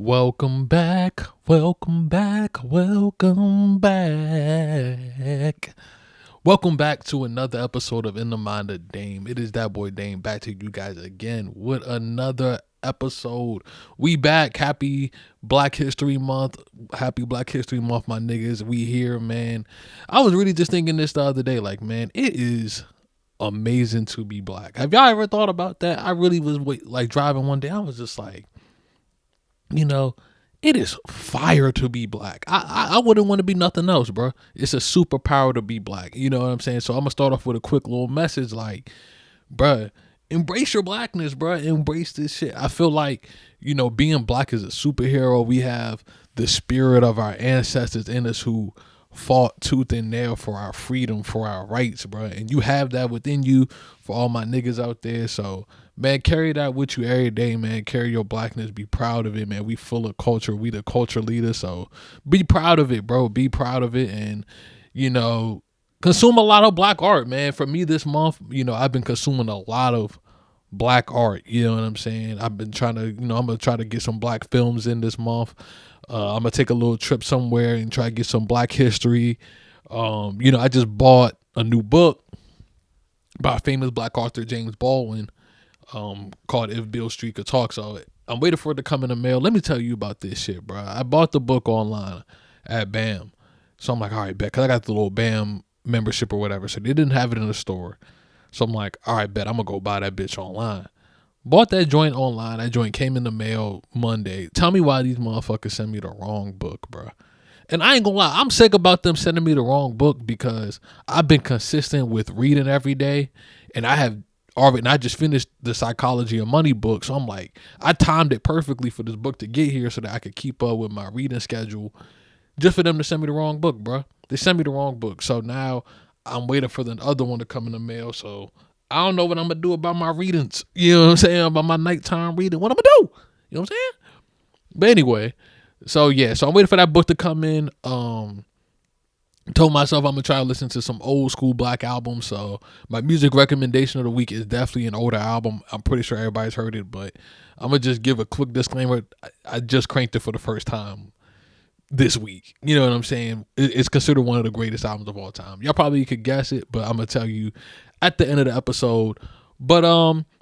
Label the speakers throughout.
Speaker 1: Welcome back, welcome back, welcome back. Welcome back to another episode of In the Mind of Dame. It is that boy Dame back to you guys again with another episode. We back. Happy Black History Month. Happy Black History Month, my niggas. We here, man. I was really just thinking this the other day, like, man, it is amazing to be black. Have y'all ever thought about that? I really was like driving one day. I was just like, you know, it is fire to be black. I wouldn't want to be nothing else, bro. It's a superpower to be black. You know what I'm saying? So I'm gonna start off with a quick little message, like, bruh, embrace your blackness, bruh. Embrace this shit. I feel like, being black is a superhero. We have the spirit of our ancestors in us who fought tooth and nail for our freedom, for our rights, bruh. And you have that within you for all my niggas out there. So, man, carry that with you every day, man. Carry your blackness. Be proud of it, man. We full of culture. We the culture leaders. So be proud of it, bro. Be proud of it. And, consume a lot of black art, man. For me this month, I've been consuming a lot of black art. You know what I'm saying? I've been trying to, I'm going to try to get some black films in this month. I'm going to take a little trip somewhere and try to get some black history. I just bought a new book by famous black author James Baldwin, called If Beale Street Could Talk. So I'm waiting for it to come in the mail. Let me tell you about this shit, bro. I bought the book online at BAM. So I'm like, all right, bet. Because I got the little BAM membership or whatever. So they didn't have it in the store. So I'm like, all right, bet. I'm going to go buy that bitch online. Bought that joint online. That joint came in the mail Monday. Tell me why these motherfuckers send me the wrong book, bro. And I ain't gonna lie, I'm sick about them sending me the wrong book because I've been consistent with reading every day, and I just finished the Psychology of Money book. So I'm like, I timed it perfectly for this book to get here so that I could keep up with my reading schedule, just for them to send me the wrong book, bro. They sent me the wrong book. So now I'm waiting for the other one to come in the mail. So I don't know what I'm going to do about my readings. You know what I'm saying? About my nighttime reading. What I'm going to do? You know what I'm saying? But anyway, so I'm waiting for that book to come in. Told myself I'm gonna try to listen to some old school black albums. So my music recommendation of the week is definitely an older album. I'm pretty sure everybody's heard it, but I'm gonna just give a quick disclaimer. I just cranked it for the first time this week. You know what I'm saying? It's considered one of the greatest albums of all time. Y'all probably could guess it, but I'm gonna tell you at the end of the episode. But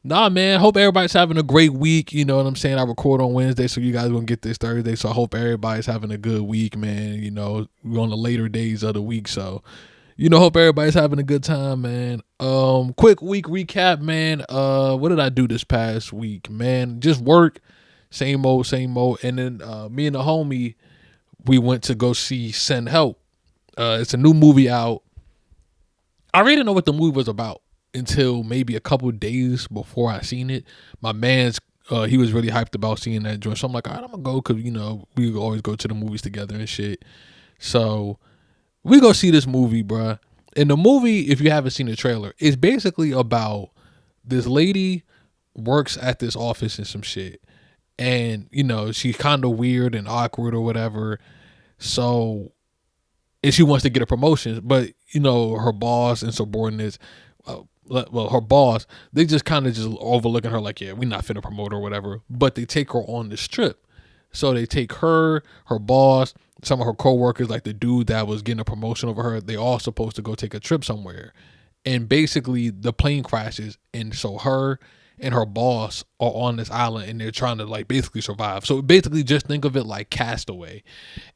Speaker 1: nah, man, hope everybody's having a great week. You know what I'm saying? I record on Wednesday, so you guys gonna get this Thursday. So I hope everybody's having a good week, man. We're on the later days of the week, so hope everybody's having a good time, man. Quick week recap, man. What did I do this past week, man? Just work, same old. And then me and the homie, we went to go see Send Help. It's a new movie out. I really didn't know what the movie was about until maybe a couple days before I seen it. My man's, he was really hyped about seeing that joint. So I'm like, all right, I'm going to go because, we always go to the movies together and shit. So we go see this movie, bruh. And the movie, if you haven't seen the trailer, is basically about this lady works at this office and some shit. And, she's kind of weird and awkward or whatever. So, and she wants to get a promotion. But, her boss and subordinates, her boss, they just kind of just overlooking her like, yeah, we're not finna promote her or whatever. But they take her on this trip. So they take her boss, some of her coworkers, like the dude that was getting a promotion over her, they all supposed to go take a trip somewhere. And basically the plane crashes. And so her and her boss are on this island and they're trying to like basically survive. So basically just think of it like Castaway.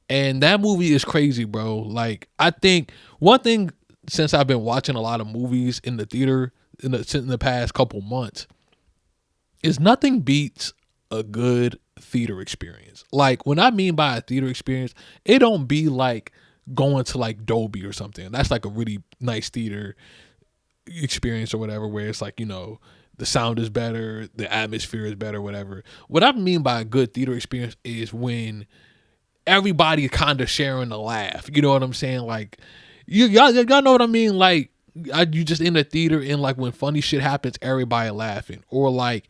Speaker 1: And that movie is crazy, bro. Like, I think one thing, since I've been watching a lot of movies in the theater in the past couple months, is nothing beats a good theater experience. Like, when I mean by a theater experience, it don't be like going to like Dolby or something. That's like a really nice theater experience or whatever, where it's like, the sound is better, the atmosphere is better, whatever. What I mean by a good theater experience is when everybody kind of sharing a laugh. You know what I'm saying? Like, y'all know what I mean? Like, you just in the theater and like when funny shit happens, everybody laughing. Or like,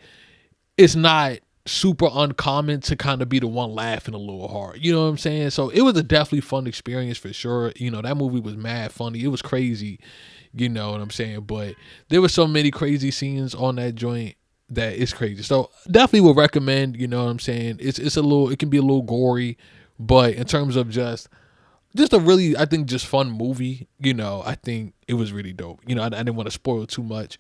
Speaker 1: it's not super uncommon to kind of be the one laughing a little hard. You know what I'm saying? So it was a definitely fun experience for sure. That movie was mad funny. It was crazy. You know what I'm saying? But there were so many crazy scenes on that joint. that it's crazy. So definitely would recommend, you know what I'm saying? It's a little, it can be a little gory, but in terms of just a really, I think, just fun movie, you know, I think it was really dope. You know, I didn't want to spoil too much.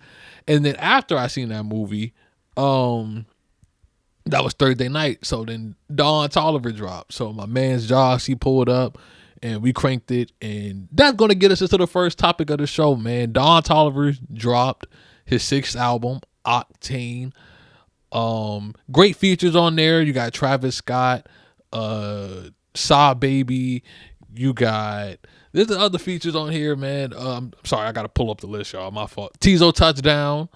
Speaker 1: And then after I seen that movie, that was Thursday night. So then Don Toliver dropped. So my man's Josh, he pulled up and we cranked it. And that's going to get us into the first topic of the show, man. Don Toliver dropped his 6th album, Octane. Great features on there. You got Travis Scott, Saw Baby. You got, there's the other features on here, man. Sorry, I got to pull up the list, y'all. My fault. Tizo Touchdown,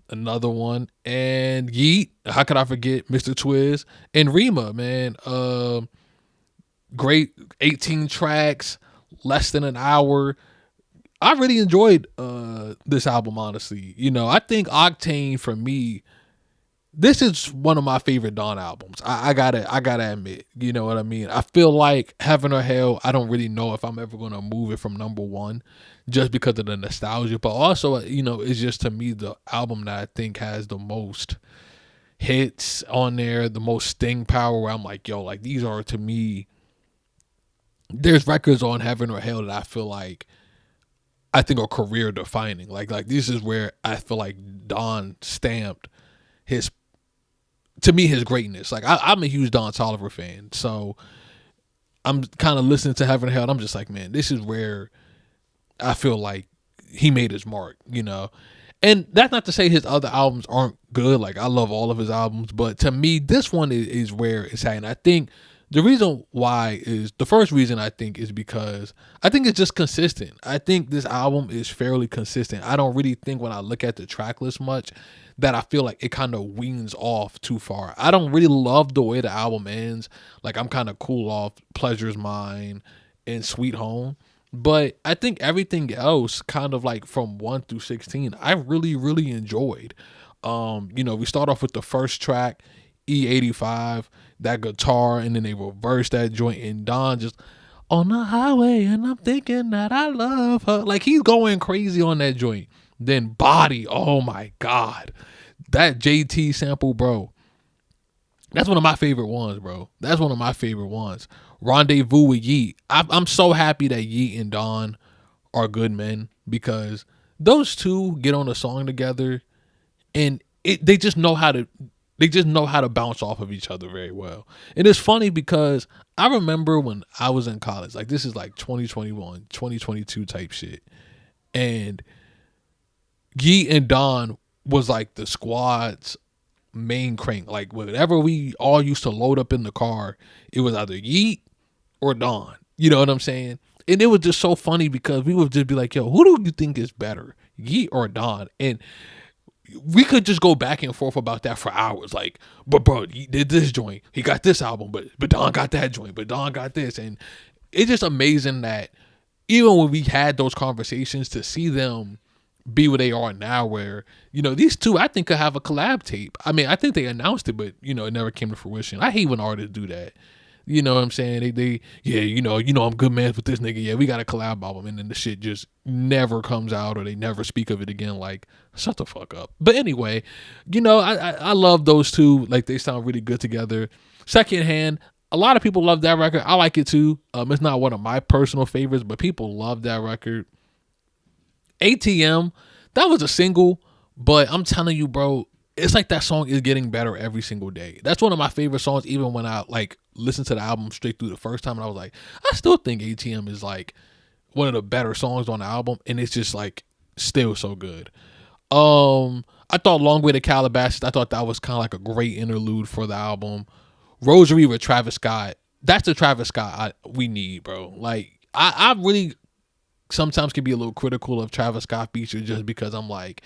Speaker 1: another one, and Yeet. How could I forget Mr. Twiz and Rima, man? Great 18 tracks, less than an hour. I really enjoyed this album, honestly. You know, I think Octane for me, this is one of my favorite Dawn albums. I gotta admit, you know what I mean? I feel like Heaven or Hell, I don't really know if I'm ever gonna move it from number one just because of the nostalgia. But also, you know, it's just to me the album that I think has the most hits on there, the most sting power, where I'm like, yo, like these are, to me, there's records on Heaven or Hell that I feel like I think are career defining. Like this is where I feel like Don stamped his, to me, his greatness. Like I'm a huge Don Toliver fan, so I'm kind of listening to Heaven and Hell and I'm just like, man, this is where I feel like he made his mark, you know. And that's not to say his other albums aren't good. Like I love all of his albums, but to me, this one is where it's at. And I think the reason why is, the first reason I think is because I think it's just consistent. I think this album is fairly consistent. I don't really think when I look at the track list much that I feel like it kind of weans off too far. I don't really love the way the album ends. Like I'm kind of cool off Pleasure's Mine and Sweet Home. But I think everything else, kind of like from 1 through 16, I really, really enjoyed. You know, we start off with the first track, E85, that guitar, and then they reverse that joint, and Don just on the highway, and I'm thinking that I love her. Like he's going crazy on that joint. Then Body, oh my God. That JT sample, bro. That's one of my favorite ones, bro. That's one of my favorite ones. Rendezvous with Yeet. I'm so happy that Yeet and Don are good men, because those two get on a song together and they just know how to bounce off of each other very well. And it's funny because I remember when I was in college, like this is like 2021, 2022 type shit. And Yeet and Don was like the squad's main crank. Like whenever we all used to load up in the car, it was either Yeet or Don. You know what I'm saying? And it was just so funny because we would just be like, yo, who do you think is better, Yeet or Don? And we could just go back and forth about that for hours. Like, but bro, he did this joint, he got this album, but Don got that joint, but Don got this. And it's just amazing that even when we had those conversations, to see them be where they are now, where, you know, these two I think could have a collab tape. I mean, I think they announced it, but you know, it never came to fruition. I hate when artists do that. You know what I'm saying? They yeah, you know, I'm good man with this nigga. Yeah, we got a collab album, and then the shit just never comes out, or they never speak of it again. Like, shut the fuck up. But anyway, you know, I love those two. Like, they sound really good together. Secondhand, a lot of people love that record. I like it too. It's not one of my personal favorites, but people love that record. ATM, that was a single, but I'm telling you, bro, it's like that song is getting better every single day. That's one of my favorite songs, even when I like listened to the album straight through the first time, and I was like, I still think ATM is like one of the better songs on the album, and it's just like still so good. I thought Long Way to Calabasas, I thought that was kind of like a great interlude for the album. Rosary with Travis Scott, that's the Travis Scott we need, bro. Like, I really sometimes can be a little critical of Travis Scott features, just because I'm like,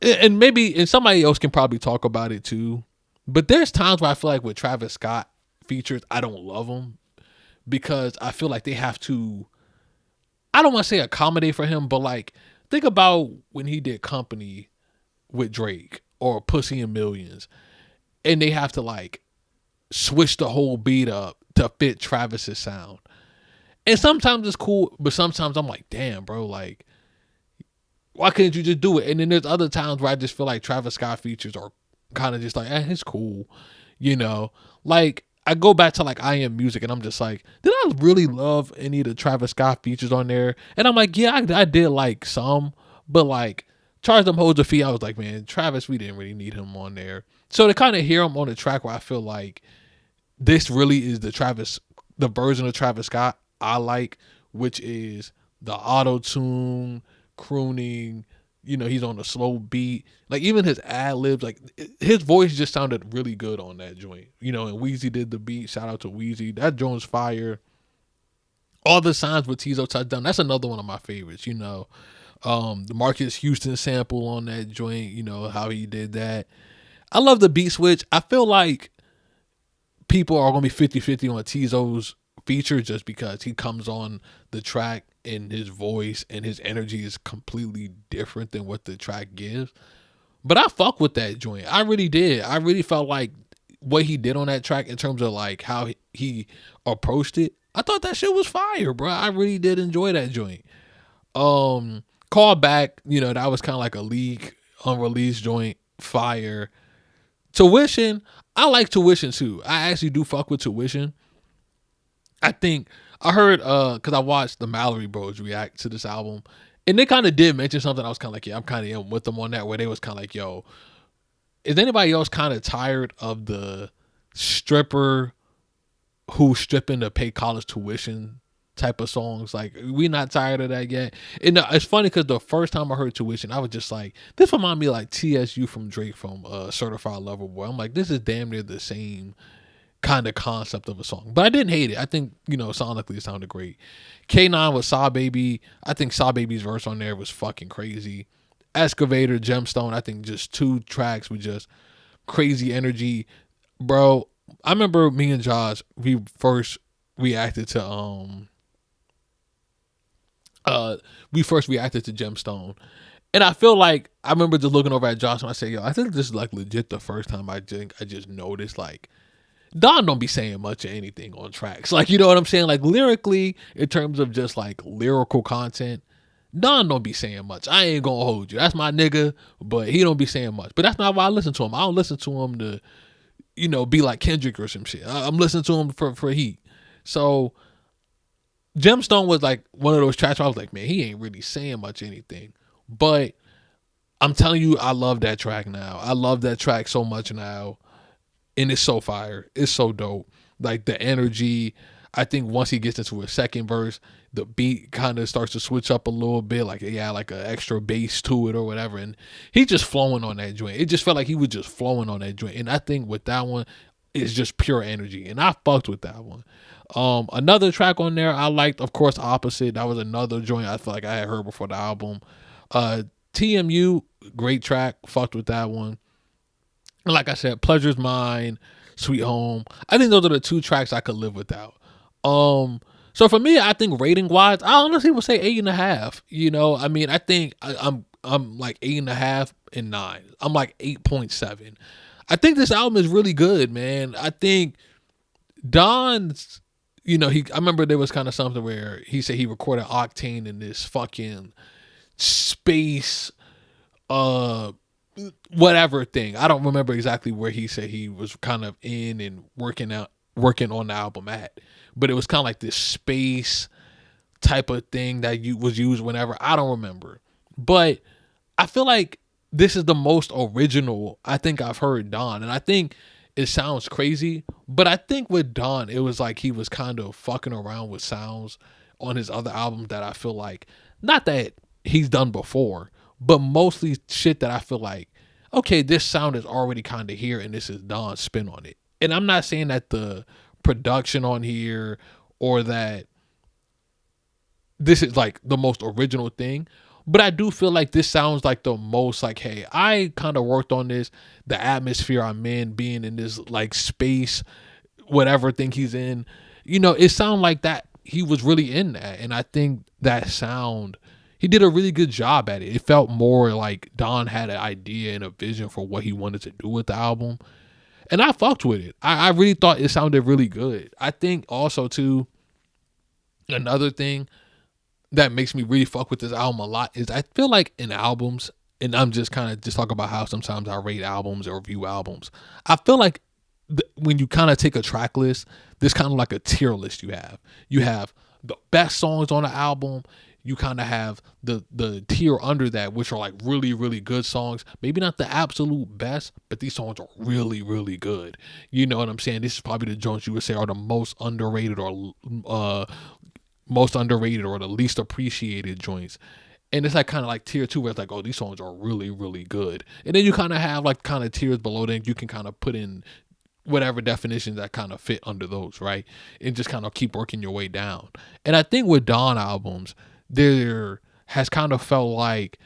Speaker 1: and somebody else can probably talk about it too, but there's times where I feel like with Travis Scott features, I don't love them, because I feel like they have to, I don't want to say accommodate for him, but like, think about when he did Company with Drake or Pussy and Millions, and they have to like switch the whole beat up to fit Travis's sound. And sometimes it's cool, but sometimes I'm like, damn, bro, like, Why couldn't you just do it? And then there's other times where I just feel like Travis Scott features are kind of just like, it's cool, you know. Like I go back to like I Am Music, and I'm just like, did I really love any of the Travis Scott features on there? And I'm like, yeah, I did like some, but like Charge Them Hoes a Fee, I was like, man, Travis, we didn't really need him on there. So to kind of hear him on the track where I feel like this really is the version of Travis Scott I like, which is the auto tune, crooning. You know, he's on a slow beat. Like even his ad libs, like his voice just sounded really good on that joint. You know, and Weezy did the beat. Shout out to Weezy. That joint's fire. All the signs with Tizo Touchdown. That's another one of my favorites. You know, the Marcus Houston sample on that joint. You know how he did that. I love the beat switch. I feel like people are going to be 50-50 on Tizo's feature just because he comes on the track and his voice and his energy is completely different than what the track gives. But I fuck with that joint. I really did. I really felt like what he did on that track in terms of like how he approached it. I thought that shit was fire, bro. I really did enjoy that joint. Call Back, you know, that was kind of like a leak, unreleased joint, fire. Tuition, I like Tuition too. I actually do fuck with Tuition. I think I heard because I watched the Mallory Bros react to this album, and they kind of did mention something. I was kind of like, yeah, I'm kind of in with them on that. Where they was kind of like, yo, is anybody else kind of tired of the stripper who's stripping to pay college tuition type of songs? Like, we not tired of that yet. And it's funny because the first time I heard Tuition, I was just like, this remind me like TSU from Drake from Certified Lover Boy. I'm like, this is damn near the same kind of concept of a song, but I didn't hate it. I think, you know, sonically it sounded great. K9 with Saw Baby. I think Saw Baby's verse on there was fucking crazy. Excavator, Gemstone. I think just two tracks with just crazy energy, bro. I remember me and Josh, we first reacted to Gemstone, and I feel like I remember just looking over at Josh and I said, yo, I think this is like legit the first time I just noticed like Don don't be saying much of anything on tracks. Like, you know what I'm saying? Like lyrically, in terms of just like lyrical content, Don don't be saying much. I ain't gonna hold you. That's my nigga, but he don't be saying much. But that's not why I listen to him. I don't listen to him to, you know, be like Kendrick or some shit. I'm listening to him for heat. So Gemstone was like one of those tracks where I was like, man, he ain't really saying much anything. But I'm telling you, I love that track now. I love that track so much now. And it's so fire. It's so dope. Like the energy. I think once he gets into a second verse, the beat kind of starts to switch up a little bit. Like, yeah, like an extra bass to it or whatever. And he just flowing on that joint. It just felt like he was just flowing on that joint. And I think with that one, it's just pure energy. And I fucked with that one. Another track on there I liked, of course, Opposite. That was another joint I feel like I had heard before the album. TMU, great track. Fucked with that one. And like I said, Pleasure's Mine, Sweet Home. I think those are the two tracks I could live without. So for me, I think rating wise, I honestly would say 8.5. You know, I mean, I think I'm like 8.5 and 9. I'm like 8.7. I think this album is really good, man. I think Don's, you know, I remember there was kind of something where he said he recorded Octane in this fucking space, whatever thing. I don't remember exactly where he said he was kind of in and working on the album at, but it was kind of like this space type of thing that was used whenever. I don't remember, but I feel like this is the most original I think I've heard Don, and I think it sounds crazy, but I think with Don, it was like he was kind of fucking around with sounds on his other albums that I feel like, not that he's done before, but mostly shit that I feel like, okay, this sound is already kind of here and this is Don's spin on it. And I'm not saying that the production on here or that this is like the most original thing, but I do feel like this sounds like the most like, hey, I kind of worked on this, the atmosphere I'm in, being in this like space, whatever thing he's in, you know, it sounded like that he was really in that. And I think that sound, he did a really good job at it. It felt more like Don had an idea and a vision for what he wanted to do with the album. And I fucked with it. I really thought it sounded really good. I think also too, another thing, that makes me really fuck with this album a lot is I feel like in albums, and I'm just kind of just talking about how sometimes I rate albums or review albums. I feel like when you kind of take a track list, there's kind of like a tier list you have. You have the best songs on the album. You kind of have the tier under that, which are like really, really good songs. Maybe not the absolute best, but these songs are really, really good. You know what I'm saying? This is probably the joints you would say are the most underrated or the least appreciated joints. And it's like kind of like tier two where it's like, oh, these songs are really, really good. And then you kind of have like kind of tiers below that you can kind of put in whatever definitions that kind of fit under those, right? And just kind of keep working your way down. And I think with Dawn albums, there has kind of felt like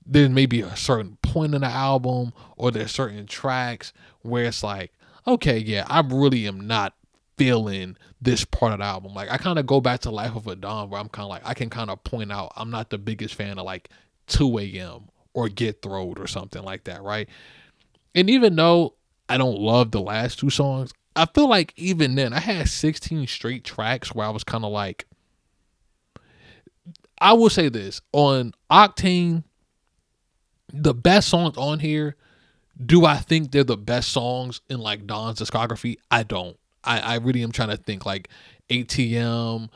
Speaker 1: there's maybe a certain point in the album or there's certain tracks where it's like, okay, yeah, I really am not feeling this part of the album. Like I kind of go back to Life of a Dawn where I'm kind of like, I can kind of point out I'm not the biggest fan of like 2 a.m. or Get Throwed or something like that, right? And even though I don't love the last 2 songs, I feel like even then I had 16 straight tracks where I was kind of like, I will say this, on Octane, the best songs on here, do I think they're the best songs in like Don's discography? I don't. I really am trying to think like ATM,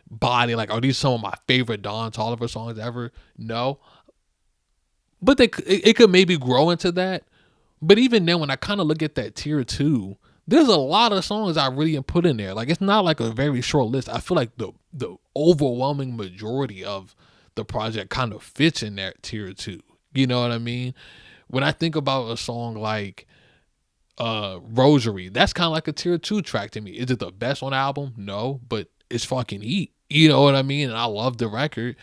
Speaker 1: Body, like are these some of my favorite Don Toliver songs ever? No. But it could maybe grow into that. But even then, when I kind of look at that tier 2, there's a lot of songs I really am put in there. Like it's not like a very short list. I feel like the overwhelming majority of the project kind of fits in that tier 2. You know what I mean? When I think about a song like Rosary, that's kind of like a tier 2 track to me. Is it the best on the album? No, but it's fucking heat. You know what I mean? And I love the record.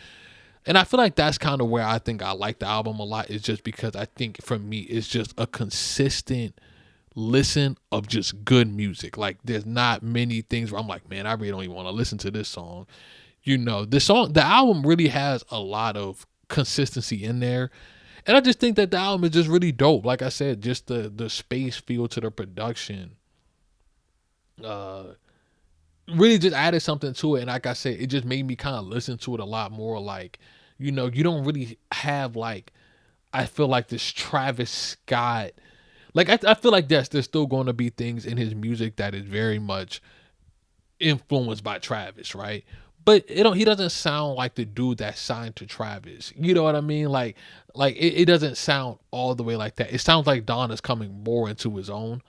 Speaker 1: And I feel like that's kind of where I think I like the album a lot, is just because I think for me it's just a consistent listen of just good music. Like there's not many things where I'm like, man, I really don't even want to listen to this song. You know, the album really has a lot of consistency in there. And I just think that the album is just really dope. Like I said, just the space feel to the production. Really just added something to it. And like I said, it just made me kind of listen to it a lot more. Like, you know, you don't really have like, I feel like this Travis Scott. Like I feel like there's still going to be things in his music that is very much influenced by Travis, right? But he doesn't sound like the dude that's signed to Travis. You know what I mean? Like it doesn't sound all the way like that. It sounds like Don is coming more into his own,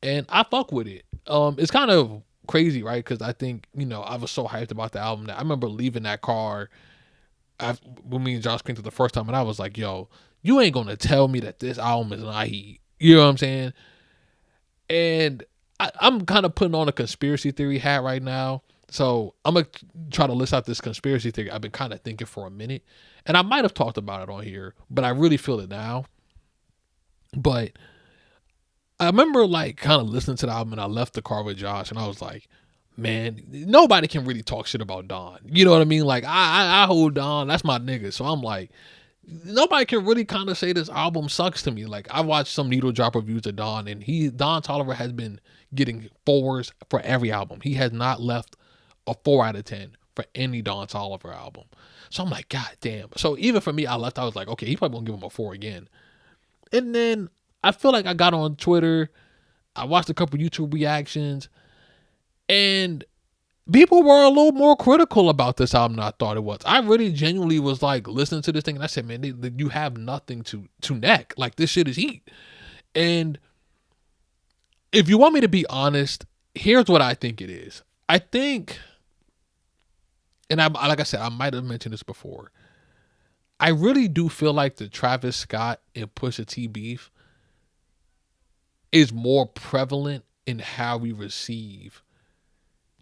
Speaker 1: and I fuck with it. It's kind of crazy, right? Because I think, you know, I was so hyped about the album that I remember leaving that car when me and Josh came to the first time, and I was like, yo, you ain't gonna tell me that this album is not heat. You know what I'm saying? And I'm kind of putting on a conspiracy theory hat right now. So I'm going to try to list out this conspiracy theory I've been kind of thinking for a minute. And I might have talked about it on here, but I really feel it now. But I remember like kind of listening to the album, and I left the car with Josh, and I was like, man, nobody can really talk shit about Don. You know what I mean? Like I hold Don, that's my nigga. So I'm like, nobody can really kind of say this album sucks to me. Like I watched some needle drop reviews of Don, and Don Toliver has been getting 4s for every album. He has not left a 4 out of 10 for any Don Toliver album. So I'm like, God damn. So even for me, I was like, okay, he probably won't give him a 4 again. And then I feel like I got on Twitter, I watched a couple YouTube reactions, and people were a little more critical about this album than I thought it was. I really genuinely was like listening to this thing, and I said, man, you have nothing to neck. Like this shit is heat. And if you want me to be honest, here's what I think it is. I think, and like I said, I might have mentioned this before, I really do feel like the Travis Scott and Pusha T beef is more prevalent in how we receive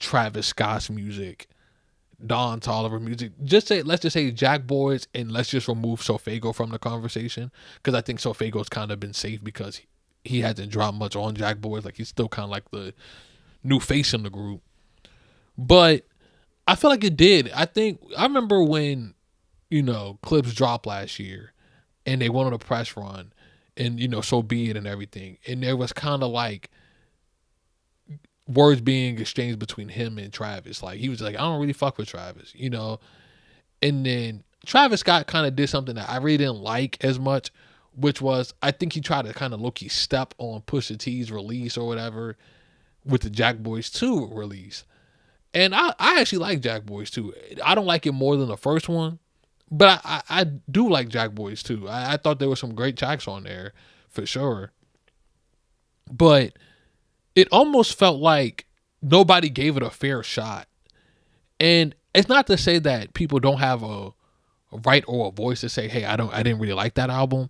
Speaker 1: Travis Scott's music, Don Toliver music. Let's just say Jack Boys, and let's just remove Sofago from the conversation, because I think Sofago's kind of been safe because he hasn't dropped much on Jack Boys. Like he's still kind of like the new face in the group. But I feel like it did. I remember when, you know, Clips dropped last year and they went on a press run, and, you know, So Be It and everything. And there was kind of like words being exchanged between him and Travis. Like he was like, I don't really fuck with Travis, you know. And then Travis Scott kind of did something that I really didn't like as much, which was I think he tried to kind of low-key step on Pusha T's release or whatever with the Jack Boys 2 release. And I actually like Jack Boys 2. I don't like it more than the first one, but I do like Jack Boys 2. I thought there were some great tracks on there for sure. But it almost felt like nobody gave it a fair shot. And it's not to say that people don't have a right or a voice to say, hey, I didn't really like that album.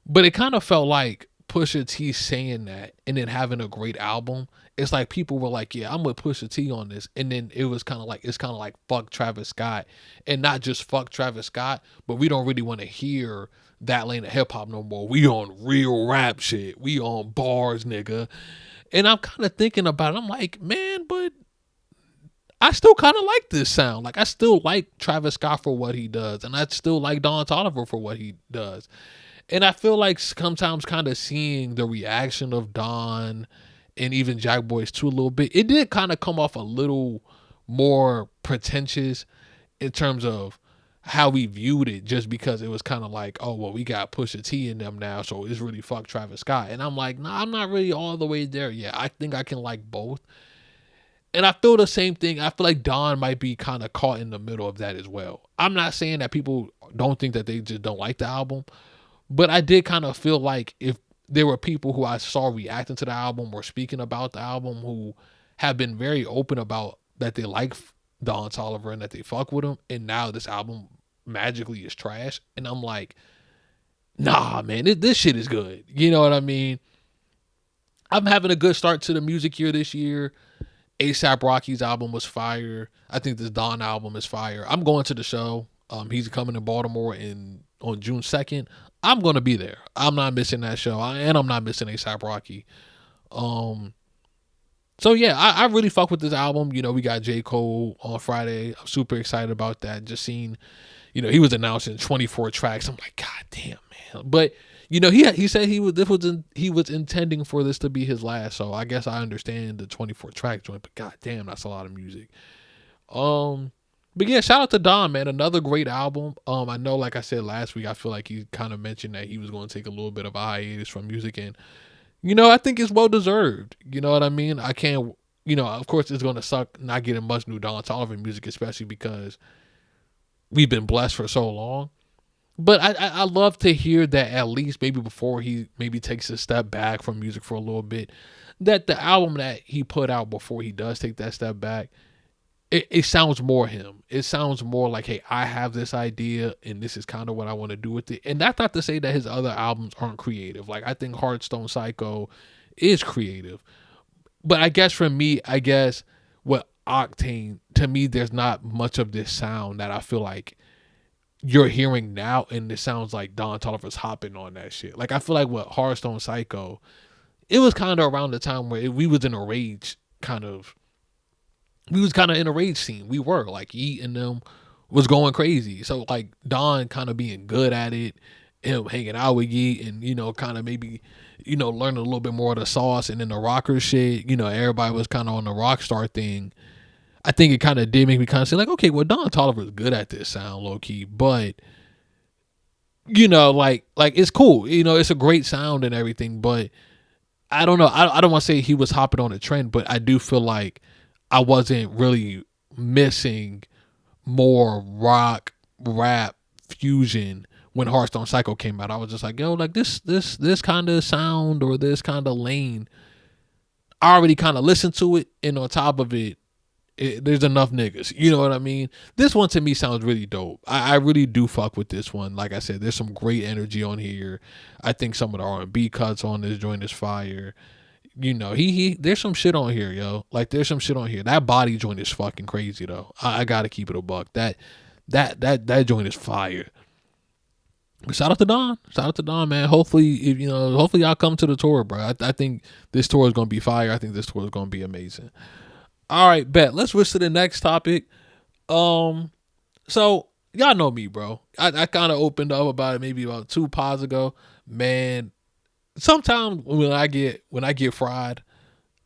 Speaker 1: But it kind of felt like Pusha T saying that and then having a great album. It's like people were like, yeah, I'm with Pusha T on this. And then it's kind of like fuck Travis Scott. And not just fuck Travis Scott, but we don't really want to hear that lane of hip hop no more. We on real rap shit. We on bars, nigga. And I'm kind of thinking about it. I'm like, man, but I still kind of like this sound. Like, I still like Travis Scott for what he does. And I still like Don Toliver for what he does. And I feel like sometimes kind of seeing the reaction of Don and even Jack Boys 2 a little bit, it did kind of come off a little more pretentious in terms of how we viewed it, just because it was kind of like, oh, well, we got Pusha T in them now, so it's really fuck Travis Scott. And I'm like, nah, I'm not really all the way there yet. I think I can like both. And I feel the same thing. I feel like Don might be kind of caught in the middle of that as well. I'm not saying that people don't think that they just don't like the album, but I did kind of feel like if there were people who I saw reacting to the album or speaking about the album who have been very open about that they like Don Toliver and that they fuck with him, and now this album magically is trash. And I'm like, nah, man, this shit is good. You know what I mean? I'm having a good start to the music year this year. A$AP Rocky's album was fire. I think this Don album is fire. I'm going to the show. He's coming to Baltimore on June 2nd. I'm going to be there. I'm not missing that show. And I'm not missing A$AP Rocky. So yeah, I really fuck with this album. You know, we got J. Cole on Friday. I'm super excited about that. Just seeing, you know, he was announcing 24 tracks. I'm like, God damn, man. But you know, he said he was intending for this to be his last. So I guess I understand the 24 track joint. But god damn, that's a lot of music. But yeah, shout out to Don, man. Another great album. I know, like I said last week, I feel like he kind of mentioned that he was going to take a little bit of a hiatus from music, and you know, I think it's well deserved. You know what I mean? I can't. You know, of course, it's going to suck not getting much new Don Toliver music, especially because we've been blessed for so long. But I love to hear that at least maybe before he maybe takes a step back from music for a little bit, that the album that he put out before he does take that step back, it sounds more him. It sounds more like, hey, I have this idea and this is kind of what I want to do with it. And that's not to say that his other albums aren't creative. Like, I think Hearthstone Psycho is creative. But I guess for me, with Octane, to me, there's not much of this sound that I feel like you're hearing now, and it sounds like Don Toliver's hopping on that shit. Like, I feel like with Hearthstone Psycho, it was kind of around the time where we was in a rage in a rage scene. We were like, Yeet and them was going crazy. So like Don kind of being good at it, him hanging out with Yeet, and you know, kind of maybe, you know, learning a little bit more of the sauce, and then the rocker shit. You know, everybody was kind of on the rock star thing. I think it kind of did make me kind of say like, okay, well, Don Toliver is good at this sound, low key, but you know, like it's cool. You know, it's a great sound and everything, but I don't know. I don't want to say he was hopping on a trend, but I do feel like I wasn't really missing more rock, rap, fusion when Hearthstone Psycho came out. I was just like, yo, like this kind of sound or this kind of lane, I already kind of listened to it, and on top of it, there's enough niggas. You know what I mean? This one to me sounds really dope. I really do fuck with this one. Like I said, there's some great energy on here. I think some of the R&B cuts on this joint is fire. You know, he there's some shit on here, yo. Like, there's some shit on here. That body joint is fucking crazy though. I gotta keep it a buck. That joint is fire. But shout out to Don. Shout out to Don, man. Hopefully, hopefully y'all come to the tour, bro. I think this tour is gonna be fire. I think this tour is gonna be amazing. All right, bet. Let's switch to the next topic. So y'all know me, bro. I kind of opened up about it maybe about 2 pods ago. Man, sometimes when I get fried,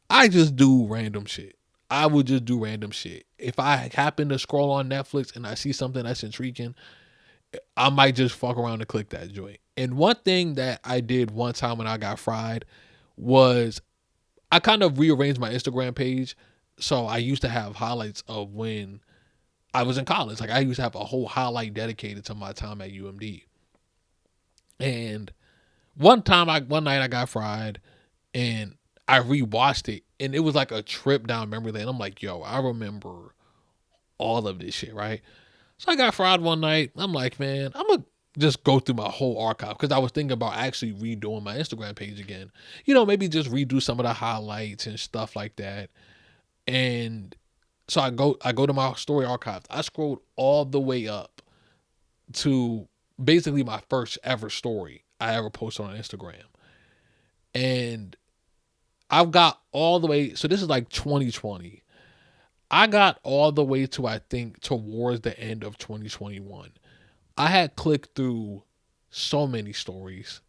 Speaker 1: I just do random shit. I would just do random shit. If I happen to scroll on Netflix and I see something that's intriguing, I might just fuck around and click that joint. And one thing that I did one time when I got fried was I kind of rearranged my Instagram page. So I used to have highlights of when I was in college. Like I used to have a whole highlight dedicated to my time at UMD. And one night I got fried and I rewatched it and it was like a trip down memory lane. I'm like, yo, I remember all of this shit, right? So I got fried one night. I'm like, man, I'm gonna just go through my whole archive because I was thinking about actually redoing my Instagram page again. Maybe just redo some of the highlights and stuff like that. And so I go to my story archive. I scrolled all the way up to basically my first ever story I ever posted on Instagram. And I've got all the way, so this is like 2020. I got all the way to, I think, towards the end of 2021. I had clicked through so many stories,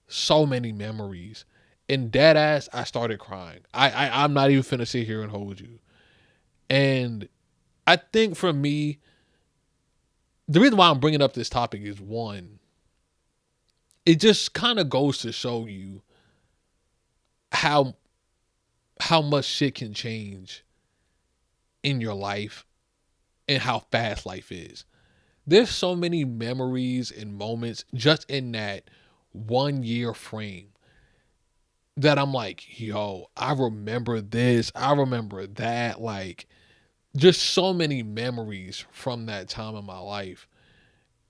Speaker 1: so many memories, and dead ass, I started crying. I'm not even finna sit here and hold you. And I think for me, the reason why I'm bringing up this topic is one, it just kind of goes to show you how much shit can change in your life and how fast life is. There's so many memories and moments just in that 1 year frame that I'm like, yo, I remember this, I remember that. Like, just so many memories from that time in my life.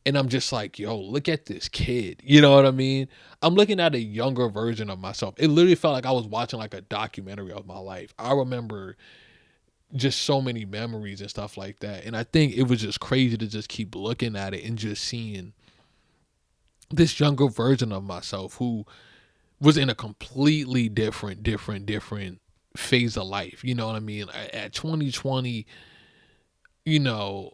Speaker 1: And I'm just like, yo, look at this kid. You know what I mean? I'm looking at a younger version of myself. It literally felt like I was watching like a documentary of my life. I remember just so many memories and stuff like that. And I think it was just crazy to just keep looking at it and just seeing this younger version of myself who was in a completely different phase of life. You know what I mean? At 2020, you know,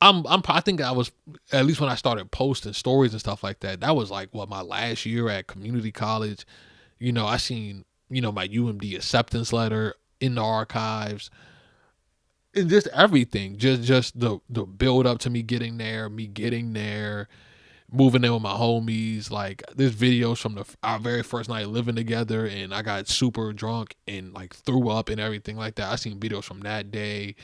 Speaker 1: I think I was, at least when I started posting stories and stuff like that, that was like my last year at community college. I seen, my UMD acceptance letter in the archives and just everything. Just the build up to me getting there, moving in with my homies. Like there's videos from our very first night living together and I got super drunk and like threw up and everything like that. I seen videos from that day.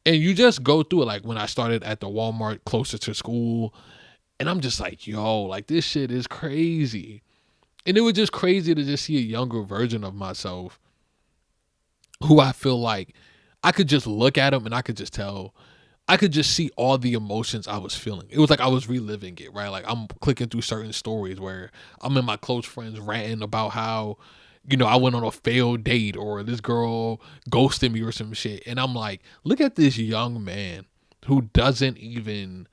Speaker 1: And you just go through it, like when I started at the Walmart closer to school, and I'm just like, yo, like this shit is crazy. And it was just crazy to just see a younger version of myself who I feel like I could just look at him and I could just tell, I could just see all the emotions I was feeling. It was like I was reliving it, right? Like I'm clicking through certain stories where I'm in my close friends ranting about how, I went on a failed date or this girl ghosted me or some shit. And I'm like, look at this young man who doesn't even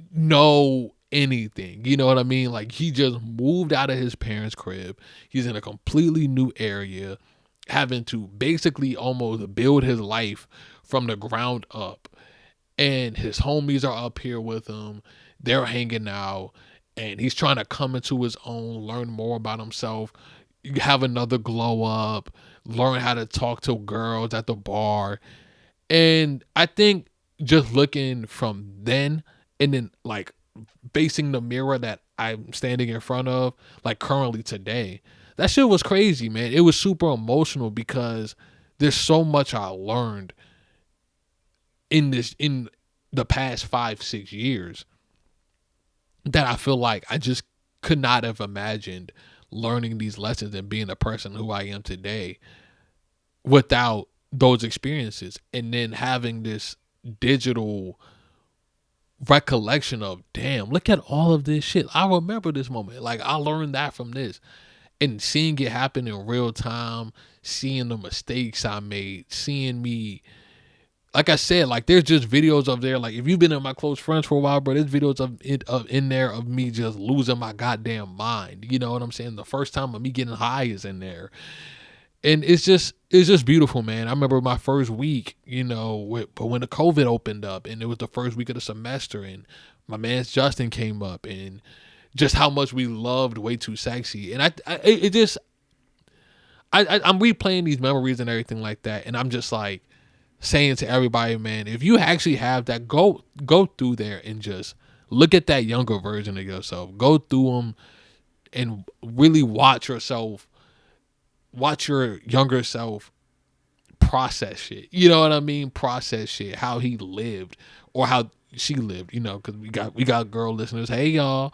Speaker 1: know anything. You know what I mean? Like he just moved out of his parents' crib. He's in a completely new area, having to basically almost build his life from the ground up. And his homies are up here with him. They're hanging out. And he's trying to come into his own, learn more about himself, have another glow up, learn how to talk to girls at the bar. And I think just looking from then and then like facing the mirror that I'm standing in front of, like currently today, that shit was crazy, man. It was super emotional because there's so much I learned in the past 5-6 years that I feel like I just could not have imagined learning these lessons and being the person who I am today without those experiences. And then having this digital recollection of, damn, look at all of this shit. I remember this moment. Like I learned that from this. And seeing it happen in real time, seeing the mistakes I made, seeing me, like I said, like there's just videos of there. Like if you've been in my close friends for a while, bro, there's videos of it in there of me just losing my goddamn mind. You know what I'm saying? The first time of me getting high is in there, and it's just beautiful, man. I remember my first week, but when the COVID opened up, and it was the first week of the semester, and my man Justin came up, and just how much we loved Way Too Sexy, and I'm replaying these memories and everything like that, and I'm just like saying to everybody, man, if you actually have that, go through there and just look at that younger version of yourself. Go through them and really watch your younger self process shit. You know what I mean? Process shit. How he lived or how she lived. You know, because we got girl listeners. Hey y'all.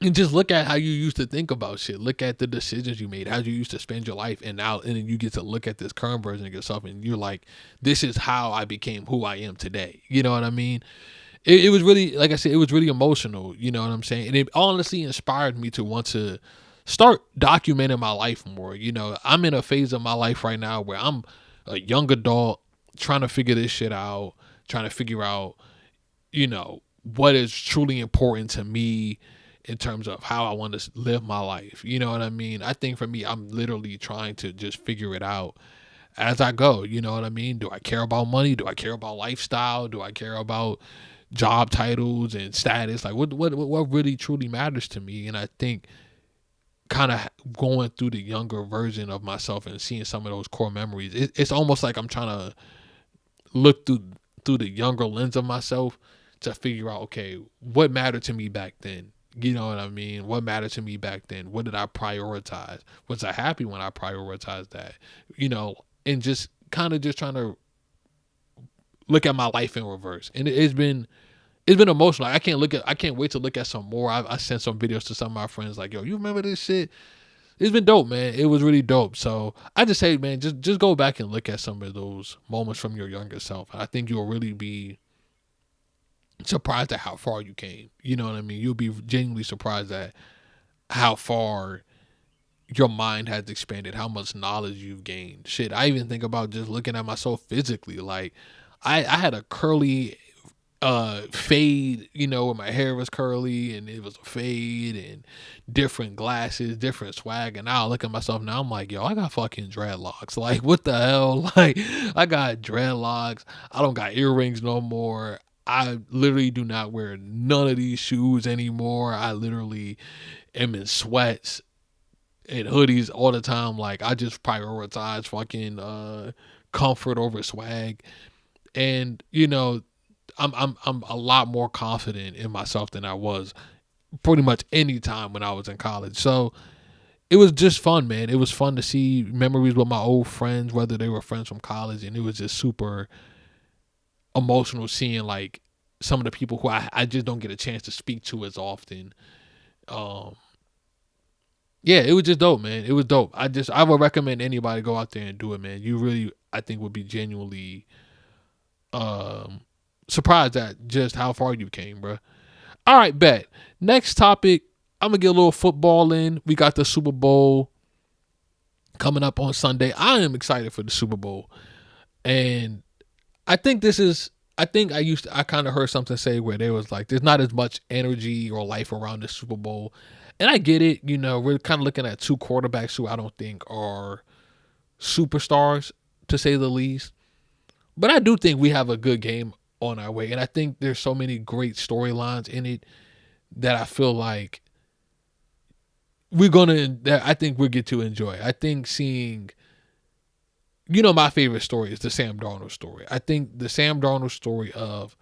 Speaker 1: And just look at how you used to think about shit. Look at the decisions you made, how you used to spend your life, and then you get to look at this current version of yourself, and you're like, this is how I became who I am today. You know what I mean? It was really, like I said, it was really emotional. You know what I'm saying? And it honestly inspired me to want to start documenting my life more. You know, I'm in a phase of my life right now where I'm a young adult trying to figure this shit out, trying to figure out, you know, what is truly important to me in terms of how I want to live my life. You know what I mean? I think for me, I'm literally trying to just figure it out as I go. You know what I mean? Do I care about money? Do I care about lifestyle? Do I care about job titles and status? Like what really truly matters to me? And I think kind of going through the younger version of myself and seeing some of those core memories, it's almost like I'm trying to look through the younger lens of myself to figure out, okay, what mattered to me back then. You know what I mean? What mattered to me back then? What did I prioritize? Was I happy when I prioritized that? You know, and just kind of just trying to look at my life in reverse. And it's been emotional. I can't wait to look at some more. I sent some videos to some of my friends like, yo, you remember this shit? It's been dope, man. It was really dope. So I just say, man, just go back and look at some of those moments from your younger self. I think you'll really be surprised at how far you came. You know what I mean? You'll be genuinely surprised at how far your mind has expanded, how much knowledge you've gained. Shit, I even think about just looking at myself physically. Like I had a curly fade, you know, where my hair was curly and it was a fade, and different glasses, different swag. And now I look at myself now, I'm like, yo, I got fucking dreadlocks. Like, what the hell? Like, I got dreadlocks. I don't got earrings no more. I literally do not wear none of these shoes anymore. I literally am in sweats and hoodies all the time. Like, I just prioritize fucking comfort over swag. And, you know, I'm a lot more confident in myself than I was pretty much any time when I was in college. So it was just fun, man. It was fun to see memories with my old friends, whether they were friends from college, and it was just super emotional seeing like some of the people who I just don't get a chance to speak to as often. Um, yeah, it was just dope, man. It was dope. I would recommend anybody go out there and do it, man. You really, I think, would be genuinely um surprised at just how far you came, bro. All right, bet. Next topic, I'm gonna get a little football in. We got the Super Bowl coming up on Sunday. I am excited for the Super Bowl, and I think this is. I kind of heard something say where there was like, there's not as much energy or life around the Super Bowl, and I get it. You know, we're kind of looking at two quarterbacks who I don't think are superstars, to say the least. But I do think we have a good game on our way. And I think there's so many great storylines in it that I feel like I think we'll get to enjoy. I think seeing, you know, my favorite story is the Sam Darnold story. I think the Sam Darnold story of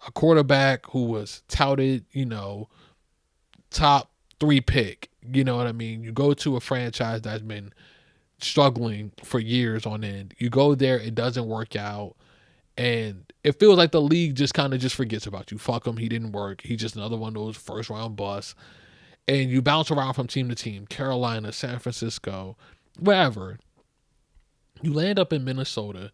Speaker 1: a quarterback who was touted, you know, top 3 pick. You know what I mean? You go to a franchise that's been struggling for years on end. You go there, it doesn't work out. And it feels like the league just kind of just forgets about you. Fuck him. He didn't work. He's just another one of those first round busts. And you bounce around from team to team. Carolina, San Francisco, wherever. You land up in Minnesota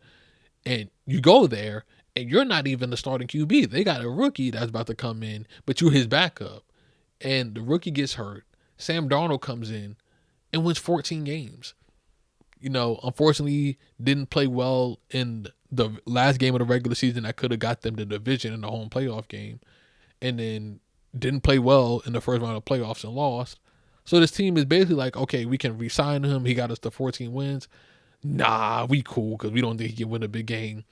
Speaker 1: and you go there and you're not even the starting QB. They got a rookie that's about to come in, but you're his backup. And the rookie gets hurt. Sam Darnold comes in and wins 14 games. You know, unfortunately, didn't play well in the last game of the regular season that could have got them the division in the home playoff game, and then didn't play well in the first round of playoffs and lost. So this team is basically like, okay, we can re-sign him. He got us to 14 wins. Nah, we cool because we don't think he can win a big game.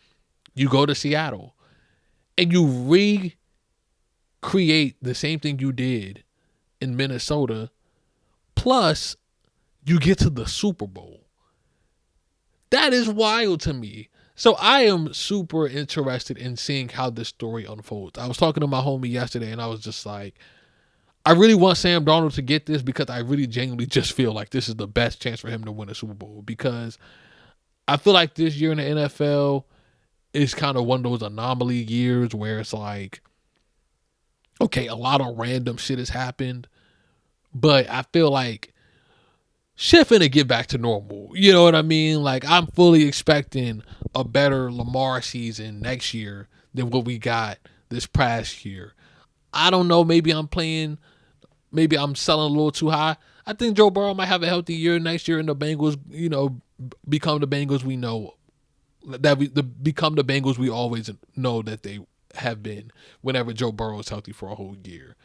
Speaker 1: You go to Seattle and you recreate the same thing you did in Minnesota, plus you get to the Super Bowl. That is wild to me. So I am super interested in seeing how this story unfolds. I was talking to my homie yesterday and I was just like, I really want Sam Darnold to get this because I really genuinely just feel like this is the best chance for him to win a Super Bowl, because I feel like this year in the NFL is kind of one of those anomaly years where it's like, okay, a lot of random shit has happened, but I feel like shit finna get back to normal. You know what I mean? Like, I'm fully expecting a better Lamar season next year than what we got this past year. I don't know. Maybe I'm selling a little too high. I think Joe Burrow might have a healthy year next year, and the Bengals, become the Bengals we know become the Bengals we always know that they have been whenever Joe Burrow is healthy for a whole year.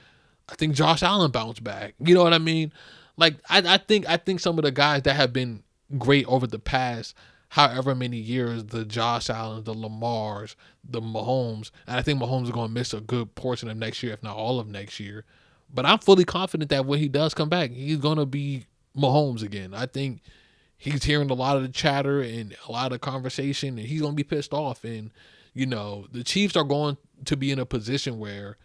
Speaker 1: I think Josh Allen bounced back. You know what I mean? Like, I think some of the guys that have been great over the past however many years, the Josh Allen, the Lamars, the Mahomes, and I think Mahomes is going to miss a good portion of next year, if not all of next year. But I'm fully confident that when he does come back, he's going to be Mahomes again. I think he's hearing a lot of the chatter and a lot of the conversation, and he's going to be pissed off. And, the Chiefs are going to be in a position where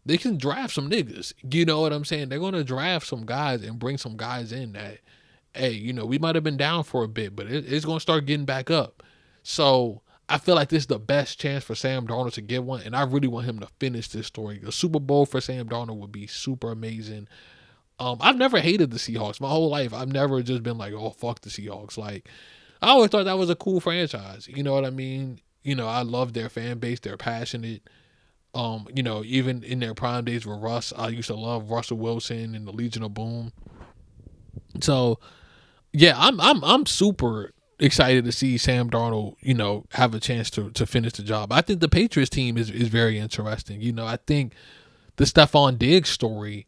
Speaker 1: they can draft some niggas. You know what I'm saying? They're going to draft some guys and bring some guys in that, hey, we might have been down for a bit, but it's going to start getting back up. So I feel like this is the best chance for Sam Darnold to get one, and I really want him to finish this story. The Super Bowl for Sam Darnold would be super amazing. I've never hated the Seahawks my whole life. I've never just been like, oh, fuck the Seahawks. Like, I always thought that was a cool franchise. You know what I mean? I love their fan base. They're passionate. Even in their prime days with Russ, I used to love Russell Wilson and the Legion of Boom. So, yeah, I'm super excited to see Sam Darnold, have a chance to finish the job. I think the Patriots team is very interesting. I think the Stephon Diggs story,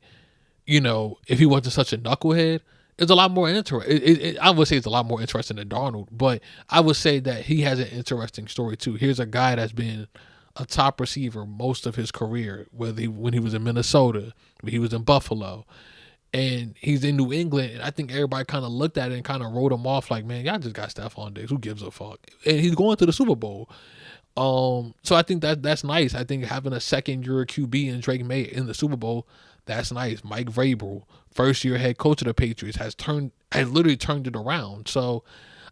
Speaker 1: if he wasn't such a knucklehead, it's a lot more interesting. I would say it's a lot more interesting than Darnold, but I would say that he has an interesting story too. Here's a guy that's been a top receiver most of his career, when he was in Minnesota, when he was in Buffalo, and he's in New England. And I think everybody kind of looked at it and kind of wrote him off like, man, y'all just got Stephon Diggs. Who gives a fuck? And he's going to the Super Bowl. So I think that's nice. I think having a second year QB and Drake May in the Super Bowl, that's nice. Mike Vrabel, first year head coach of the Patriots, has literally turned it around. So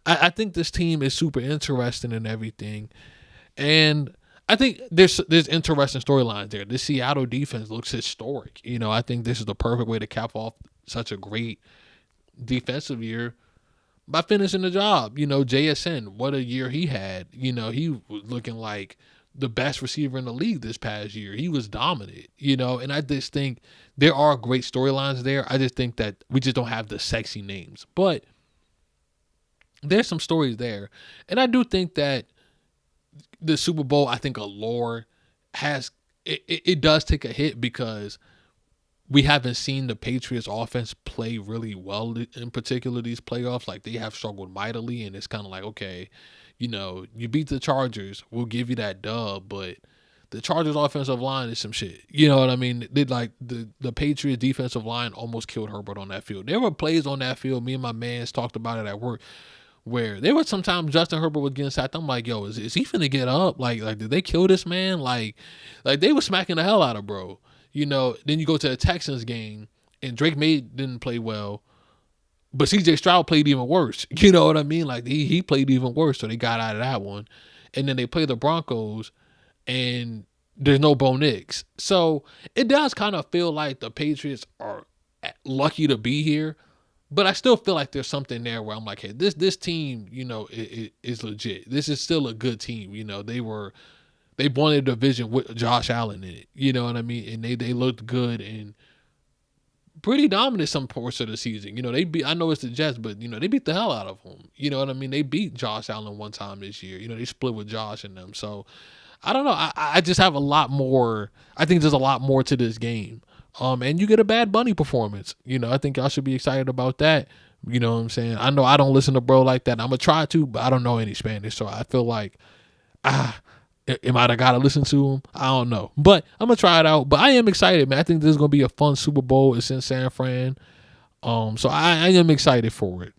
Speaker 1: I think this team is super interesting and everything. And I think there's interesting storylines there. This Seattle defense looks historic. I think this is the perfect way to cap off such a great defensive year by finishing the job. JSN, what a year he had. He was looking like the best receiver in the league this past year. He was dominant, and I just think there are great storylines there. I just think that we just don't have the sexy names. But there's some stories there. And I do think that the Super Bowl, I think allure it does take a hit because we haven't seen the Patriots offense play really well, in particular these playoffs. Like, they have struggled mightily, and it's kind of like, okay, you beat the Chargers, we'll give you that dub, but the Chargers offensive line is some shit. You know what I mean? The Patriots defensive line almost killed Herbert on that field. There were plays on that field, me and my mans talked about it at work, where there were sometimes Justin Herbert was getting sacked. I'm like, yo, is he finna get up? Like did they kill this man? Like they were smacking the hell out of bro. Then you go to the Texans game and Drake May didn't play well, but CJ Stroud played even worse. You know what I mean? Like he played even worse, so they got out of that one. And then they play the Broncos and there's no Bo Nix. So it does kind of feel like the Patriots are lucky to be here. But I still feel like there's something there where I'm like, hey, this team, is legit. This is still a good team. They won a division with Josh Allen in it. You know what I mean? And they looked good and pretty dominant some parts of the season. I know it's the Jets, but they beat the hell out of them. You know what I mean? They beat Josh Allen one time this year. They split with Josh and them. So I don't know. I just have a lot more. I think there's a lot more to this game. And you get a Bad Bunny performance. I think y'all should be excited about that. You know what I'm saying? I know I don't listen to bro like that. I'm going to try to, but I don't know any Spanish. So I feel like, am I got to listen to him? I don't know. But I'm going to try it out. But I am excited, man. I think this is going to be a fun Super Bowl. It's in San Fran. So I am excited for it.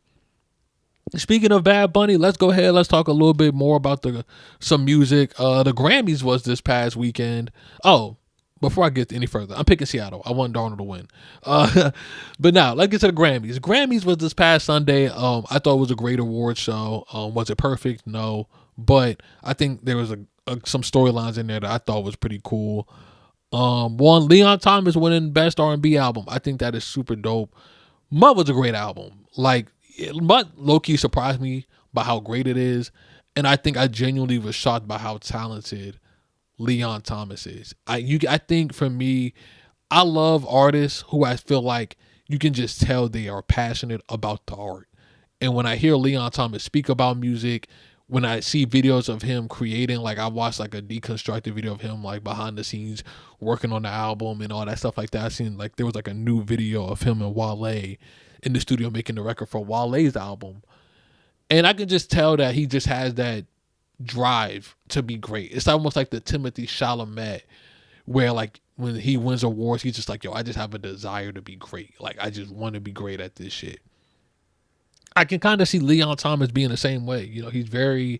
Speaker 1: Speaking of Bad Bunny, let's go ahead. Let's talk a little bit more about some music. The Grammys was this past weekend. Oh, before I get any further, I'm picking Seattle. I want Darnold to win. But now let's get to the Grammys. Grammys was this past Sunday. I thought it was a great award show. Was it perfect? No, but I think there was some storylines in there that I thought was pretty cool. One, Leon Thomas winning Best R&B Album. I think that is super dope. Mud was a great album. Like, Mud low-key surprised me by how great it is. And I think I genuinely was shocked by how talented Leon Thomas is. I think for me, I love artists who I feel like you can just tell they are passionate about the art. And when I hear Leon Thomas speak about music, when I see videos of him creating, like I watched like a deconstructed video of him like behind the scenes working on the album and all that stuff like that. I seen like there was like a new video of him and Wale in the studio making the record for Wale's album. And I can just tell that he just has that drive to be great. It's almost like the Timothy Chalamet, where like when he wins awards, he's just like, yo, I just have a desire to be great. Like I just want to be great at this shit. I can kind of see Leon Thomas being the same way. You know, he's very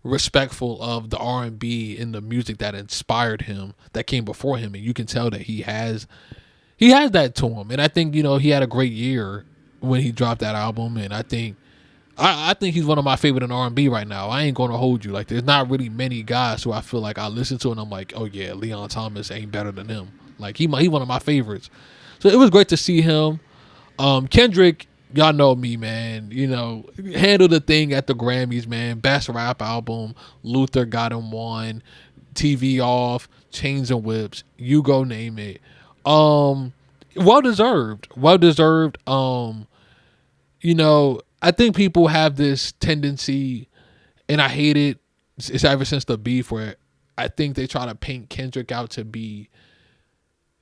Speaker 1: respectful of the R&B and the music that inspired him, that came before him, and you can tell that he has that to him. And I think, you know, he had a great year when he dropped that album, and I think he's one of my favorite in R&B right now. I ain't gonna hold you. Like, there's not really many guys who I feel like I listen to and I'm like, oh yeah, Leon Thomas ain't better than him. Like he one of my favorites. So it was great to see him. Kendrick, y'all know me, man. You know, handled the thing at the Grammys, man. Best rap album. Luther got him one. TV Off, Chains and Whips. You go name it. Well deserved. Well deserved. You know, I think people have this tendency, and I hate it. It's ever since the beef where I think they try to paint Kendrick out to be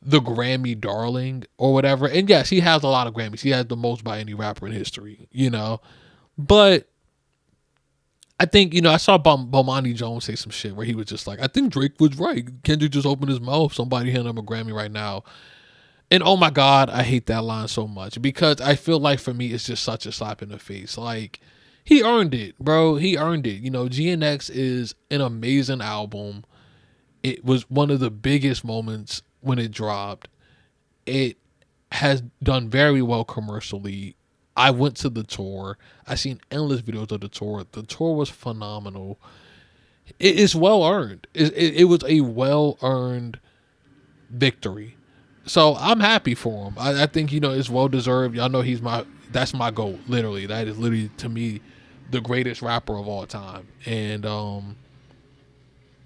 Speaker 1: the Grammy darling or whatever. And yes, he has a lot of Grammys. He has the most by any rapper in history, you know. But I think, you know, I saw Bomani Jones say some shit where he was just like, I think Drake was right. Kendrick just opened his mouth. Somebody handed him a Grammy right now. And oh my God, I hate that line so much because I feel like for me, it's just such a slap in the face. Like, he earned it, bro. He earned it. You know, GNX is an amazing album. It was one of the biggest moments when it dropped. It has done very well commercially. I went to the tour. I seen endless videos of the tour. The tour was phenomenal. It is well earned. It was a well earned victory. So I'm happy for him. I think, you know, it's well deserved. Y'all know that's my goal. Literally, that is literally to me the greatest rapper of all time. And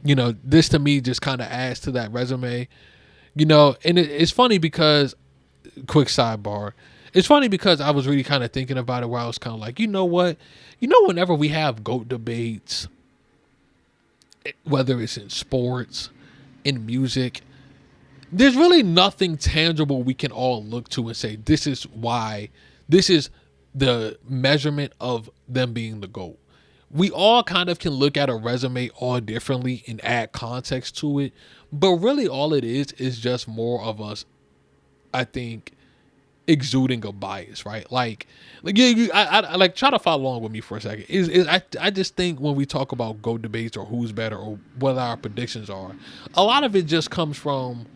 Speaker 1: you know, this to me just kind of adds to that resume. You know, and it's funny because, quick sidebar, it's funny because I was really kind of thinking about it where I was kind of like, you know what? You know, whenever we have GOAT debates, whether it's in sports, in music, there's really nothing tangible we can all look to and say, this is the measurement of them being the GOAT. We all kind of can look at a resume all differently and add context to it. But really all it is just more of us, I think, exuding a bias, right? Like I like, try to follow along with me for a second. I just think when we talk about GOAT debates or who's better or what our predictions are, a lot of it just comes from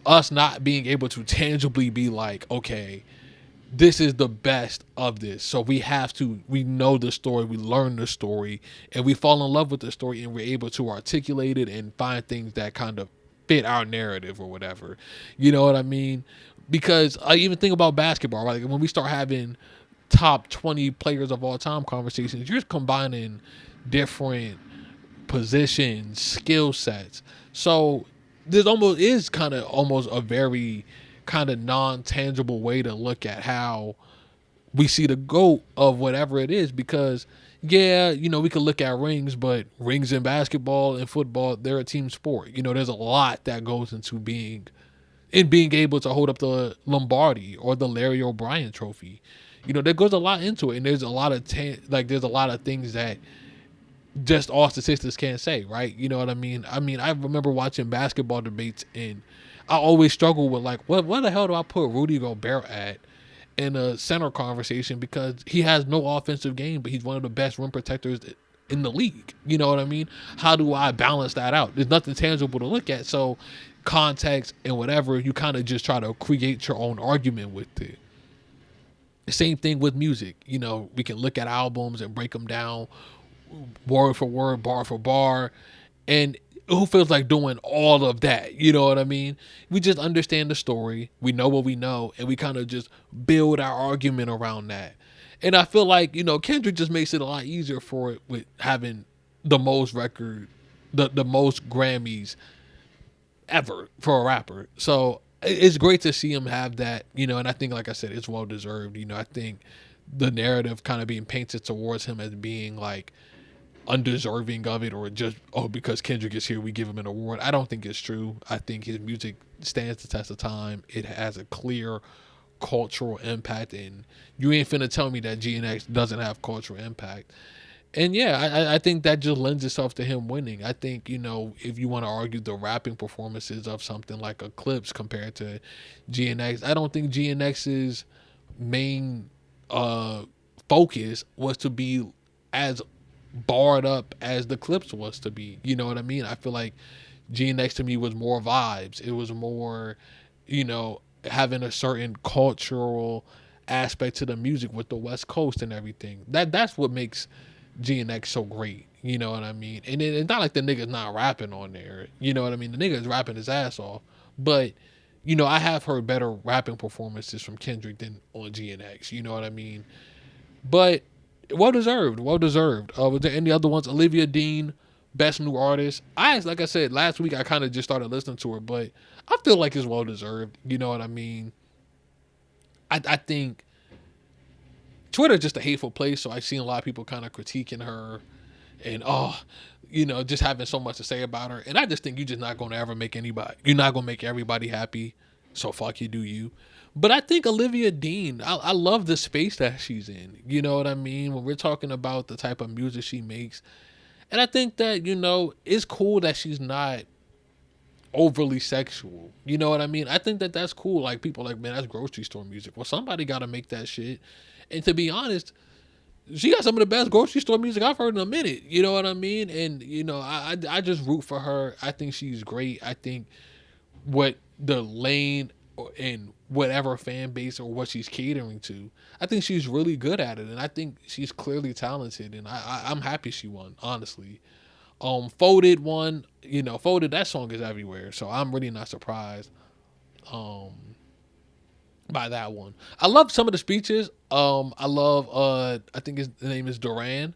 Speaker 1: us not being able to tangibly be like, okay, this is the best of this. So we know the story, we learn the story, and we fall in love with the story, and we're able to articulate it and find things that kind of fit our narrative or whatever. You know what I mean? Because I even think about basketball, right? Like when we start having top 20 players of all time conversations, you're combining different positions, skill sets. So there's almost a very kind of non-tangible way to look at how we see the GOAT of whatever it is, because yeah, you know, we could look at rings, but rings in basketball and football, they're a team sport. You know, there's a lot that goes into being able to hold up the Lombardi or the Larry O'Brien trophy. You know, there goes a lot into it, and there's a lot of there's a lot of things that just all statistics can't say, right? You know what I mean? I remember watching basketball debates, and I always struggle with like, what the hell do I put Rudy Gobert at? in a center conversation because he has no offensive game, but he's one of the best rim protectors in the league. You know what I mean? How do I balance that out? There's nothing tangible to look at. So context and whatever, you kind of just try to create your own argument with it. Same thing with music. You know, we can look at albums and break them down word for word, bar for bar. And who feels like doing all of that? You know what I mean? We just understand the story. We know what we know. And we kind of just build our argument around that. And I feel like, you know, Kendrick just makes it a lot easier for it with having the most the most Grammys ever for a rapper. So it's great to see him have that, you know, and I think, like I said, it's well deserved. You know, I think the narrative kind of being painted towards him as being like undeserving of it, or just, oh, because Kendrick is here, we give him an award. I don't think it's true. I think his music stands the test of time. It has a clear cultural impact, and you ain't finna tell me that GNX doesn't have cultural impact. And yeah, I think that just lends itself to him winning. I think, you know, if you want to argue the rapping performances of something like Eclipse compared to GNX, I don't think GNX's main focus was to be as barred up as the Clips was to be. You know what I mean? I feel like GNX to me was more vibes. It was more, you know, having a certain cultural aspect to the music with the West Coast and everything. That's what makes GNX so great. You know what I mean? And it's not like the nigga's not rapping on there. You know what I mean? The nigga's rapping his ass off. But, you know, I have heard better rapping performances from Kendrick than on GNX. You know what I mean? But well deserved. Well deserved. Was there any other ones? Olivia Dean, Best New Artist. Like I said, last week I kind of just started listening to her, but I feel like it's well deserved. You know what I mean? I think Twitter is just a hateful place, so I've seen a lot of people kind of critiquing her and, you know, just having so much to say about her. And I just think you're just not going to ever make you're not going to make everybody happy. So fuck you, do you. But I think Olivia Dean, I love the space that she's in. You know what I mean? When we're talking about the type of music she makes. And I think that, you know, it's cool that she's not overly sexual. You know what I mean? I think that that's cool. Like, people like, man, that's grocery store music. Well, somebody got to make that shit. And to be honest, she got some of the best grocery store music I've heard in a minute. You know what I mean? And, you know, I just root for her. I think she's great. I think what the lane and whatever fan base or what she's catering to, I think she's really good at it. And I think she's clearly talented. And I'm happy she won, honestly. Folded won. You know, Folded, that song is everywhere. So I'm really not surprised by that one. I love some of the speeches. I love I think his name is Duran.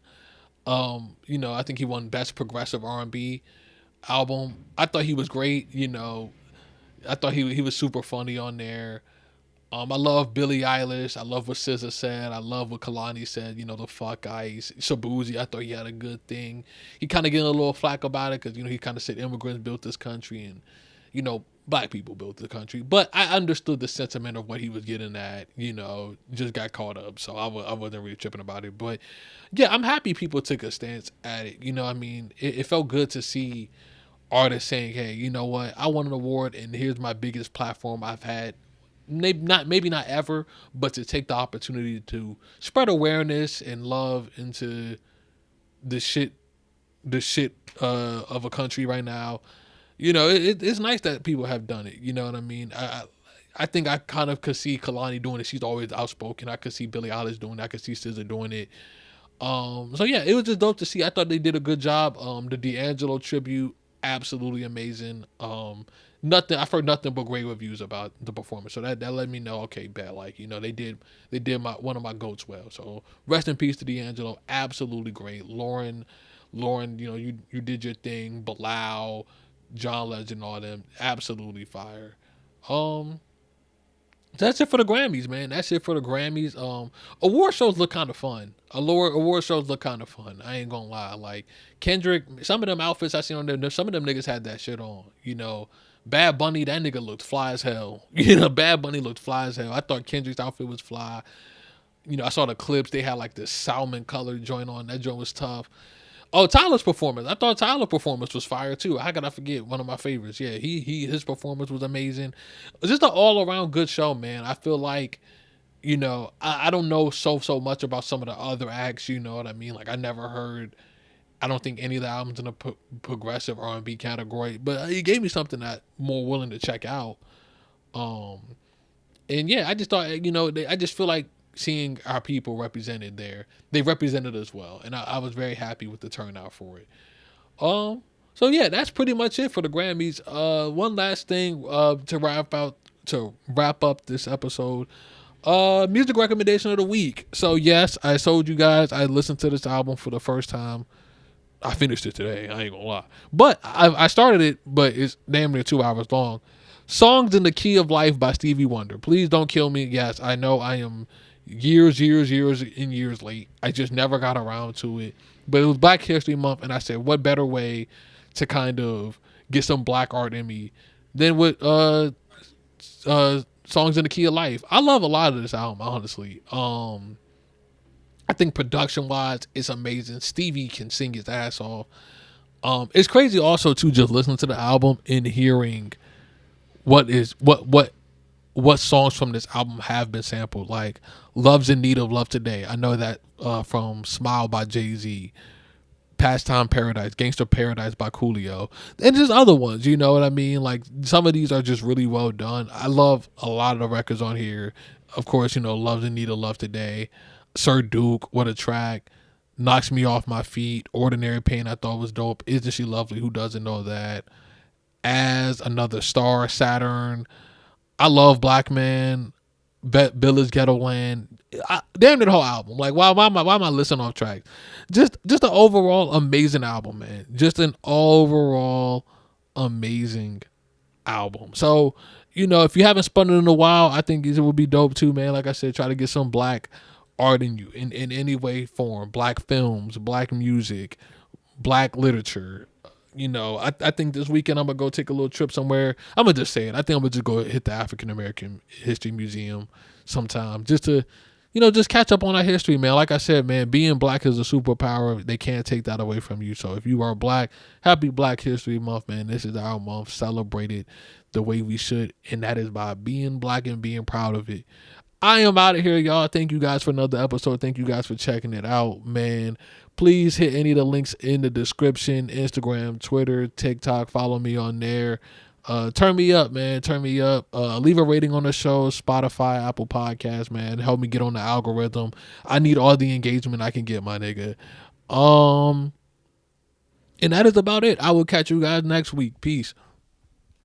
Speaker 1: You know, I think he won Best Progressive R&B album. I thought he was great. You know, I thought he was super funny on there. I love Billie Eilish. I love what SZA said. I love what Kalani said. You know, the fuck ice. Shabuzi, I thought he had a good thing. He kind of getting a little flack about it because, you know, he kind of said immigrants built this country and, you know, black people built the country. But I understood the sentiment of what he was getting at. You know, just got caught up. So I wasn't really tripping about it. But yeah, I'm happy people took a stance at it. You know, I mean, it felt good to see artists saying, hey, you know what, I won an award and here's my biggest platform I've had, maybe not ever, but to take the opportunity to spread awareness and love into the shit of a country right now. You know, it's nice that people have done it. You know what I mean? I think I kind of could see Kalani doing it. She's always outspoken. I could see Billie Eilish doing it. I could see SZA doing it. So yeah, it was just dope to see. I thought they did a good job. The D'Angelo tribute, absolutely amazing. I've heard nothing but great reviews about the performance, so that let me know, okay, bet, like, you know, they did one of my goats well. So rest in peace to D'Angelo, absolutely great. Lauren, you know, you did your thing. Bilal, John Legend, all them, absolutely fire. That's it for the Grammys, man. That's it for the Grammys. Award shows look kind of fun. Award shows look kind of fun. I ain't gonna lie. Like Kendrick, some of them outfits I seen on there, some of them niggas had that shit on. You know, Bad Bunny, that nigga looked fly as hell. You know, Bad Bunny looked fly as hell. I thought Kendrick's outfit was fly. You know, I saw the clips. They had like this salmon colored joint on. That joint was tough. Oh, Tyler's performance. I thought Tyler's performance was fire too. How could I forget one of my favorites? Yeah, his performance was amazing. It's just an all around good show, man. I feel like, I don't know so much about some of the other acts. You know what I mean? Like I never heard. I don't think any of the albums in the progressive R&B category, but he gave me something that I'm more willing to check out. Um, and yeah, I just thought I just feel like seeing our people represented there. They represented us well, and I was very happy with the turnout for it. Um, so yeah, that's pretty much it for the Grammys. One last thing to wrap up this episode. Music recommendation of the week. So yes, I told you guys I listened to this album for the first time. I finished it today. I ain't gonna lie, but I started it, but it's damn near 2 hours long. Songs in the Key of Life by Stevie Wonder. Please don't kill me. Yes, I know I am years late. I just never got around to it. But it was Black History Month, and I said, what better way to kind of get some black art in me than with Songs in the Key of Life. I love a lot of this album, honestly. I think production wise, it's amazing. Stevie can sing his ass off. It's crazy also to just listen to the album and hearing what songs from this album have been sampled. Like "Love's in Need of Love Today." I know that from "Smile" by Jay-Z, "Pastime Paradise," "Gangster Paradise" by Coolio, and just other ones. You know what I mean? Like some of these are just really well done. I love a lot of the records on here. Of course, "Love's in Need of Love Today." Sir Duke, what a track. Knocks Me Off My Feet. Ordinary Pain, I thought was dope. Isn't She Lovely? Who doesn't know that? As Another Star, Saturn. I love Black Man. Billa's Ghetto Land. Damn near the whole album. Like why am I listening off tracks? Just an overall amazing album, man. Just an overall amazing album. So, if you haven't spun it in a while, I think it would be dope too, man. Like I said, try to get some black art in you in any way, form. Black films, black music, black literature. I think this weekend I'm gonna go take a little trip somewhere. I'm gonna just say it. I think I'm gonna just go hit the African American History Museum sometime just to, just catch up on our history, man. Like I said, man, being black is a superpower. They can't take that away from you. So if you are black, happy Black History Month, man. This is our month. Celebrate it the way we should, and that is by being black and being proud of it. I am out of here, y'all. Thank you guys for another episode. Thank you guys for checking it out, man. Please hit any of the links in the description. Instagram, Twitter, TikTok. Follow me on there. Turn me up, man. Turn me up. Leave a rating on the show. Spotify, Apple Podcasts, man. Help me get on the algorithm. I need all the engagement I can get, my nigga. And that is about it. I will catch you guys next week. Peace.